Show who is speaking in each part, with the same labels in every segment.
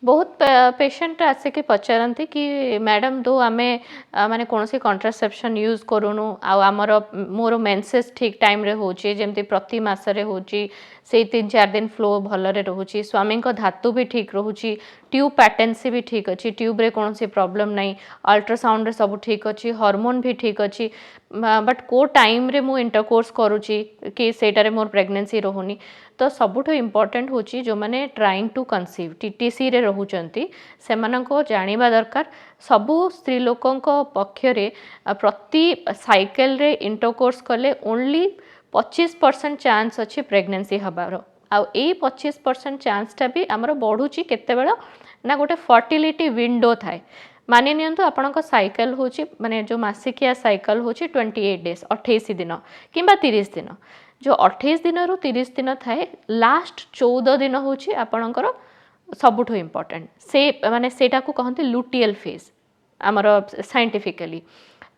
Speaker 1: बहुत पेशेंट आसिक पचारती कि मैडम दो आम माने कौन सी कंट्रासेप्शन यूज करूनु आमर मोर मेन्सेस ठीक टाइम रे होची जेमती प्रति मासरे होची से 3-4 दिन फ्लो भलरे रोची स्वामी को धातु भी ठीक रोची ट्यूब पैटेंसी भी ठीक अच्छी ट्यूब रे कौन सी प्रॉब्लम नहीं अल्ट्रासाउंड रे सब ठीक अच्छी हार्मोन भी ठीक अच्छी बट को टाइम रे मु इंटरकोर्स करुची कि सेटारे मोर प्रेगनेंसी रहुनी तो सबुठ इम्पोर्टेंट होची जो माने ट्राइंग टू कंसीव टीटीसी रे रहउचंती सेमानको जानिबा दरकार सबु स्त्री लोकन को पक्षरे प्रति साइकिल रे इंटरकोर्स कले ओनली 25% चांस अच्छी प्रेगनेंसी हबार आ 25% चांस टा भी आमर बढ़ुची केते बेला ना गोटे फर्टिलिटी विंडो थाए मानि नियंतु आपणको साइकिल होची माने जो मासिकिया साइकिल होची 28 डेज 28 दिन किंबा 30 दिन जो 28 दिन रु 30 दिन थाए लास्ट 14 दिन होची आपणकर सबुठो इम्पोर्टेंट से माने सेटा को कहते लुटियल फेज आमर साइंटिफिकली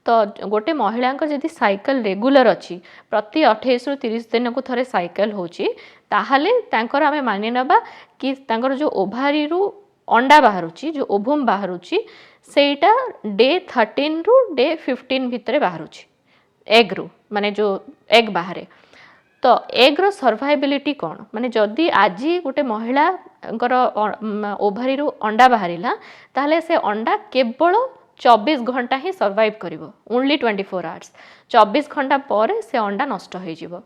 Speaker 1: तो गोटे महिला जदि साइकिल रेगुलर अच्छी प्रति 28 रु 30 दिन को थरे साइकिल होची ताहाले तांकर आमे मानि नबा कि तांकर जो ओभारी रु अंडा बाहरुची जो ओभम बाहरुची सेटा डे 13 रु डे 15 भितरे बाहरुची एग रु माने जो एग बाहरे तो एग रो सर्वाइबिलिटी कौन माने जदि आज गोटे महिला ओभारी रु अंडा बाहरिला ताहले से अंडा केवल 24 घंटा ही सर्वाइव करिवो ओनली 24 आवर्स 24 घंटा पर से अंडा नष्ट हो जिवो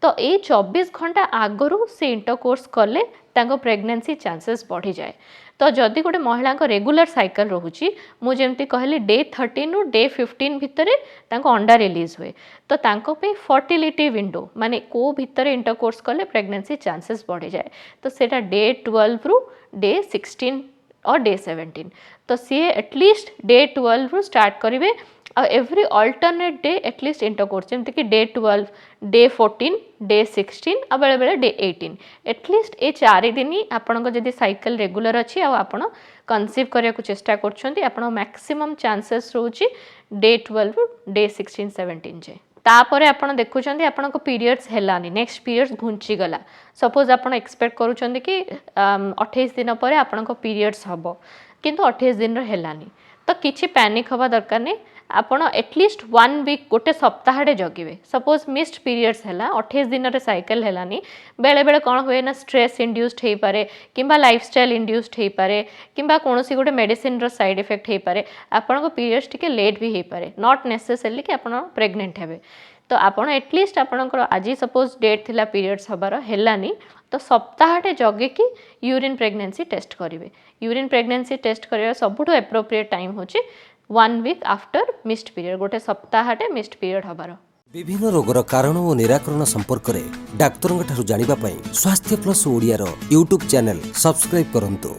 Speaker 1: तो ये 24 घंटा आगरू से इंटरकोर्स कले तांको प्रेगनेंसी चांसेस बढ़ी जाए तो जदि गोटे महिला रेगुलर साइकिल रोची मु जेमती कहली डे 13 रु डे 15 भितरे तांको अंडा रिलीज हुए तो तांको पे फर्टिलिटी विंडो माने को भितरे इंटरकोर्स कले प्रेगनेंसी चांसेस बढ़ी जाए तो सेटा डे 12 रु डे 16 और डे 17 तो सी एटलिस्ट डे 12 रु स्टार्ट करेंगे every alternate day at least intercourse जमती कि डे 12 डे 14 डे 16 आ बेले बेले डे 18 एटलिस्ट ये 4 दिन आपण जदि साइकिल रेगुलर अच्छी आपण कनसीव करने को चेष्टा कर मैक्सिमम चांसेस रोची डे 12 रु डे 16 17 जे तापर आपण देखुं आपण पीरियड्स हेलानी नेक्स्ट पीरियड्स घुंची गला सपोज आपण एक्सपेक्ट करूँ कि 28 दिन पर आपण पीरियड्स हम किंतु 28 दिन हेलानी तो किसी पैनिक हवा दरकार नहीं आपण एटलिस्ट 1 वीक गोटे सप्ताहटे जगिवे सपोज मिस्ड पीरियड्स है 28 दिन रे साइकिल हेलानी बेले बेले कौन हुए ना स्ट्रेस इंड्यूस्ड हो पारे किंबा लाइफस्टाइल इंड्यूस्ड हो पारे किंबा कौन सी गोटे मेडिसिन रो साइड इफेक्ट हो पारे आपण पीरियड्स टिके लेट भी हो पारे नॉट नेसेसरली कि आपण प्रेग्नेंट हेबे तो आपण एटलिस्ट आपणकर आज सपोज डेट थिला पीरियड्स हबार हेलानी तो सप्ताहटे जगे कि यूरिन प्रेगनेंसी टेस्ट करेंगे यूरिन प्रेगनेंसी टेस्ट करिया सबुठो एप्रोप्रिएट टाइम होची 1 वीक आफ्टर मिस्ड पीरियड गोटे सप्ताहटे मिस्ड पीरियड हबार
Speaker 2: विभिन्न रोगर कारण और निराकरण संपर्क में डाक्तर जानिबा पई स्वास्थ्य plus Odia YouTube channel subscribe करंतु।